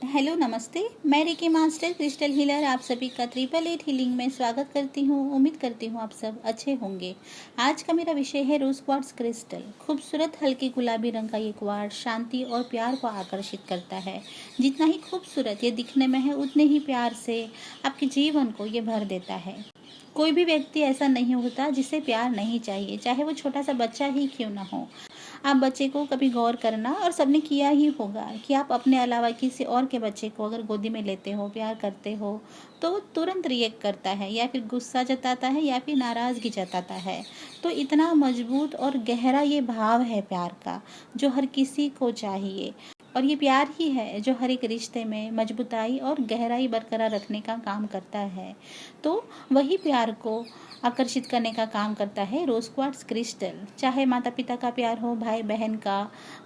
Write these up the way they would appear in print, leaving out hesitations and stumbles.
Hello नमस्ते। मैं Ricky master crystal healer आप सभी का 888 हीलिंग में स्वागत करती हूँ। उम्मीद करती हूँ आप सब अच्छे होंगे। आज का मेरा विषय है रोज क्वार्ट्ज क्रिस्टल। खूबसूरत हल्के गुलाबी रंग का ये क्वार्ट्ज शांति और प्यार को आकर्षित करता है। जितना ही खूबसूरत ये दिखने में है उतने ही प्यार से आपके जीवन को ये भर देता है। कोई भी व्यक्ति ऐसा नहीं होता जिसे प्यार नहीं चाहिए, चाहे वो छोटा सा बच्चा ही क्यों ना हो। आप बच्चे को कभी गौर करना, और सबने किया ही होगा कि आप अपने अलावा किसी और के बच्चे को अगर गोदी में लेते हो, प्यार करते हो, तो वो तुरंत रिएक्ट करता है, या फिर गुस्सा जताता है या फिर नाराज़गी जताता है। तो इतना मजबूत और गहरा ये भाव है प्यार का, जो हर किसी को चाहिए। और ये प्यार ही है जो हर एक रिश्ते में मजबूताई और गहराई बरकरार रखने का काम करता है। तो वही प्यार को आकर्षित करने का काम करता है रोज क्वार्ट्ज क्रिस्टल। चाहे माता पिता का प्यार हो, भाई बहन का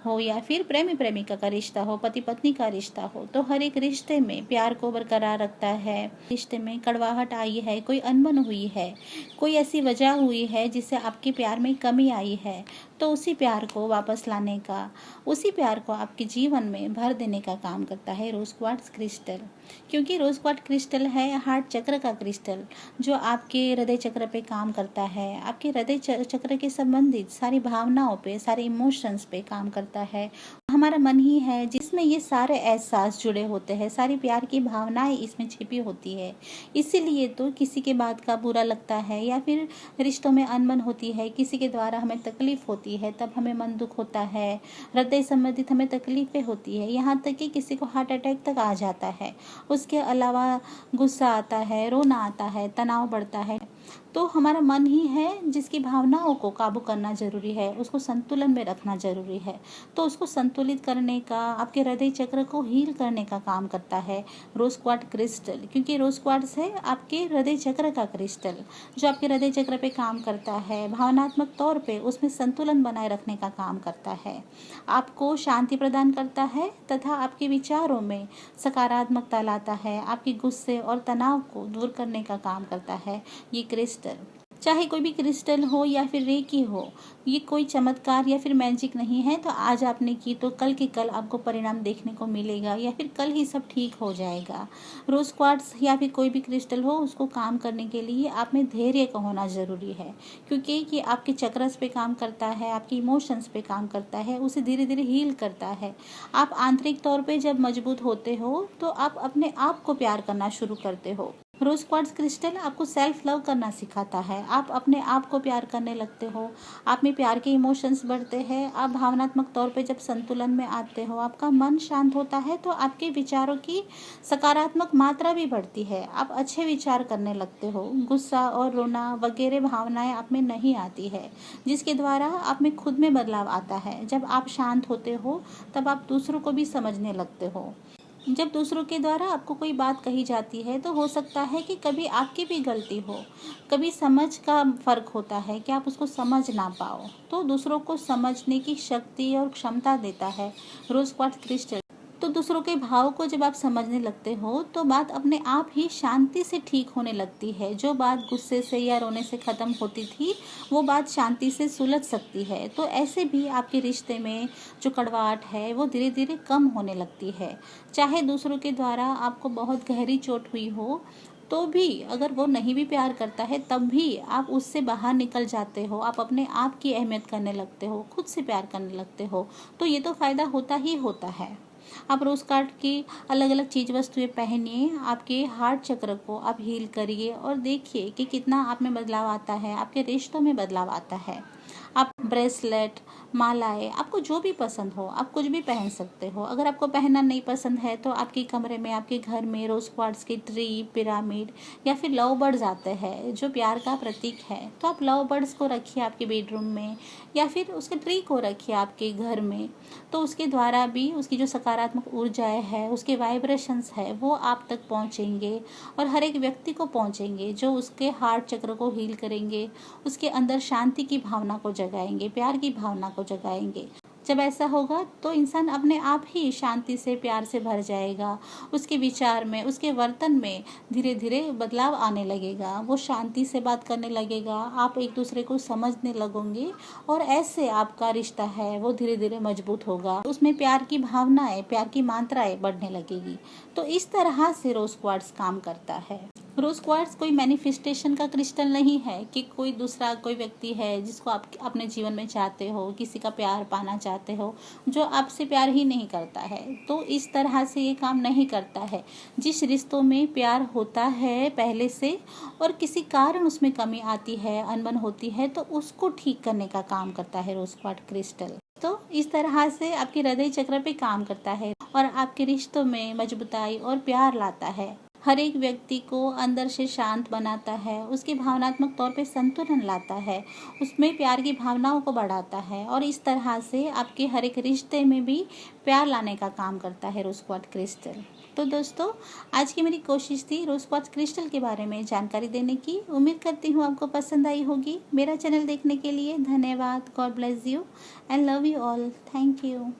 हो, या फिर प्रेमी प्रेमिका का रिश्ता हो, पति पत्नी का रिश्ता हो, तो हर एक रिश्ते में प्यार को बरकरार रखता है। रिश्ते में कड़वाहट आई है, कोई अनबन हुई है, कोई ऐसी वजह हुई है जिससे आपके प्यार में कमी आई है, तो उसी प्यार को वापस लाने का, उसी प्यार को आपके जीवन में भर देने का काम करता है रोज क्वार्ट्ज क्रिस्टल। क्योंकि रोज क्वार्ट्ज क्रिस्टल है हार्ट चक्र का क्रिस्टल, जो आपके हृदय चक्र पे काम करता है। आपके हृदय चक्र के संबंधित सारी भावनाओं पे, सारे इमोशंस पे काम करता है। हमारा मन ही है जिसमें ये सारे एहसास जुड़े होते हैं, सारी प्यार की भावनाएं इसमें छिपी होती है। इसीलिए तो किसी के बात का बुरा लगता है, या फिर रिश्तों में अनबन होती है, किसी के द्वारा हमें तकलीफ होती है, तब हमें मन दुख होता है, हृदय संबंधित हमें तकलीफें होती है, यहाँ तक कि किसी को हार्ट अटैक तक आ जाता है। उसके अलावा गुस्सा आता है, रोना आता है, तनाव बढ़ता है। तो हमारा मन ही है जिसकी भावनाओं को काबू करना जरूरी है, उसको संतुलन में रखना जरूरी है। तो उसको संतुलित करने का, आपके हृदय चक्र को हील करने का काम करता है रोज क्वार्ट्ज क्रिस्टल। क्योंकि रोज क्वार्ट्ज है आपके हृदय चक्र का क्रिस्टल, जो आपके हृदय चक्र पे काम करता है, भावनात्मक तौर पे उसमें संतुलन बनाए रखने का काम करता है, आपको शांति प्रदान करता है, तथा आपके विचारों में सकारात्मकता लाता है, आपके गुस्से और तनाव को दूर करने का काम करता है ये क्रिस्टल। चाहे कोई भी क्रिस्टल हो या फिर रेकी हो, ये कोई चमत्कार या फिर मैजिक नहीं है। तो आज आपने की तो कल के कल आपको परिणाम देखने को मिलेगा, या फिर कल ही सब ठीक हो जाएगा। रोज क्वार्ट्ज या फिर कोई भी क्रिस्टल हो, उसको काम करने के लिए आप में धैर्य का होना जरूरी है। क्योंकि ये आपके चक्रस पे काम करता है, आपके इमोशंस पे काम करता है, उसे धीरे धीरे हील करता है। आप आंतरिक तौर पे जब मजबूत होते हो तो आप अपने आप को प्यार करना शुरू करते हो। रोज क्वार्ट्ज क्रिस्टल आपको सेल्फ लव करना सिखाता है। आप अपने आप को प्यार करने लगते हो, आप में प्यार के इमोशंस बढ़ते हैं, आप भावनात्मक तौर पे जब संतुलन में आते हो, आपका मन शांत होता है, तो आपके विचारों की सकारात्मक मात्रा भी बढ़ती है। आप अच्छे विचार करने लगते हो, गुस्सा और रोना वगैरह भावनाएं आप में नहीं आती है, जिसके द्वारा आप में खुद में बदलाव आता है। जब आप शांत होते हो तब आप दूसरों को भी समझने लगते हो। जब दूसरों के द्वारा आपको कोई बात कही जाती है, तो हो सकता है कि कभी आपकी भी गलती हो, कभी समझ का फर्क होता है कि आप उसको समझ ना पाओ, तो दूसरों को समझने की शक्ति और क्षमता देता है रोज क्वार्ट्ज क्रिस्टल। तो दूसरों के भाव को जब आप समझने लगते हो, तो बात अपने आप ही शांति से ठीक होने लगती है। जो बात गुस्से से या रोने से ख़त्म होती थी, वो बात शांति से सुलझ सकती है। तो ऐसे भी आपके रिश्ते में जो कड़वाहट है वो धीरे धीरे कम होने लगती है। चाहे दूसरों के द्वारा आपको बहुत गहरी चोट हुई हो, तो भी अगर वो नहीं भी प्यार करता है, तब भी आप उससे बाहर निकल जाते हो, आप अपने आप की अहमियत करने लगते हो, खुद से प्यार करने लगते हो। तो ये तो फ़ायदा होता ही होता है। आप रोज क्वार्ट्ज की अलग अलग चीज वस्तुएं पहनिए, आपके हार्ट चक्र को आप हील करिए, और देखिए कि कितना आप में बदलाव आता है, आपके रिश्तों में बदलाव आता है। आप ब्रेसलेट, मालाएं, आपको जो भी पसंद हो आप कुछ भी पहन सकते हो। अगर आपको पहनना नहीं पसंद है, तो आपके कमरे में, आपके घर में रोज क्वार्ट्ज की ट्री, पिरामिड या फिर लव बर्ड्स आते हैं जो प्यार का प्रतीक है, तो आप लव बर्ड्स को रखिए आपके बेडरूम में, या फिर उसके ट्री को रखिए आपके घर में। तो उसके द्वारा भी उसकी जो सकारात्मक ऊर्जाएं है, उसके वाइब्रेशंस है, वो आप तक पहुंचेंगे और हर एक व्यक्ति को पहुंचेंगे, जो उसके हार्ट चक्र को हील करेंगे, उसके अंदर शांति की भावना को जगाएंगे, प्यार की भावना को जगाएंगे। जब ऐसा होगा तो इंसान अपने आप ही शांति से, प्यार से भर जाएगा। उसके विचार में, उसके वर्तन में धीरे धीरे बदलाव आने लगेगा। वो शांति से बात करने लगेगा, आप एक दूसरे को समझने लगोगे और ऐसे आपका रिश्ता है वो धीरे धीरे मजबूत होगा। उसमें प्यार की भावनाएं, प्यार की मात्राएं बढ़ने लगेगी। तो इस तरह से रोज क्वार्ट्ज काम करता है। रोज क्वार्ट्ज कोई मैनिफेस्टेशन का क्रिस्टल नहीं है कि कोई दूसरा कोई व्यक्ति है जिसको आप अपने जीवन में चाहते हो, किसी का प्यार पाना चाहते हो, जो आपसे प्यार ही नहीं करता है। तो इस तरह से ये काम नहीं करता है। जिस रिश्तों में प्यार होता है पहले से और किसी कारण उसमें कमी आती है, अनबन होती है, तो उसको ठीक करने का काम करता है रोज क्वार्ट्ज क्रिस्टल। तो इस तरह से आपके हृदय चक्र पे काम करता है और आपके रिश्तों में मजबूताई और प्यार लाता है। हर एक व्यक्ति को अंदर से शांत बनाता है, उसकी भावनात्मक तौर पे संतुलन लाता है, उसमें प्यार की भावनाओं को बढ़ाता है और इस तरह से आपके हर एक रिश्ते में भी प्यार लाने का काम करता है रोज क्वार्ट्ज क्रिस्टल। तो दोस्तों, आज की मेरी कोशिश थी रोज क्वार्ट्ज क्रिस्टल के बारे में जानकारी देने की। उम्मीद करती हूँ आपको पसंद आई होगी। मेरा चैनल देखने के लिए धन्यवाद। God bless you and love you all. Thank you.